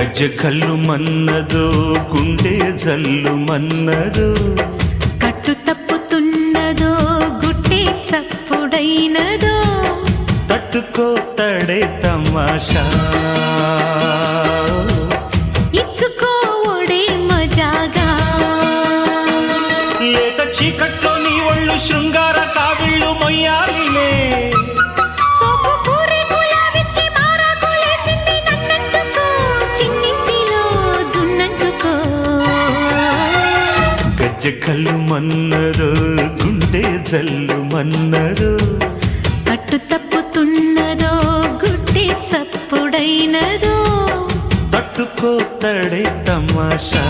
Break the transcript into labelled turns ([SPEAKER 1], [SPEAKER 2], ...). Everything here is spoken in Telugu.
[SPEAKER 1] గజ్జె కళ్ళు మన్నదో గుండె జల్లు మన్నదో
[SPEAKER 2] కట్టు తప్పుతున్నదో గుట్టే చప్పుడైనదో
[SPEAKER 1] తట్టుకో తడే తమాషా
[SPEAKER 2] ఇచ్చుకోవడే మజాగా
[SPEAKER 1] లేత చీకట్లో నీ ఒళ్ళు శృంగార కావిళ్ళు మొయ్యాలిలే
[SPEAKER 2] సోపు పూరి గులాబిచ్చి మారాకులేసింది నన్నంటుకో చిన్నింటిలో జున్నంటుకో
[SPEAKER 1] గజ్జె కళ్ళు మన్నదో గుండె జల్లు మన్నదో
[SPEAKER 2] కట్టు తప్పుతున్నదో గుట్టే చప్పుడైనదో
[SPEAKER 1] తట్టుకో తడే తమాషా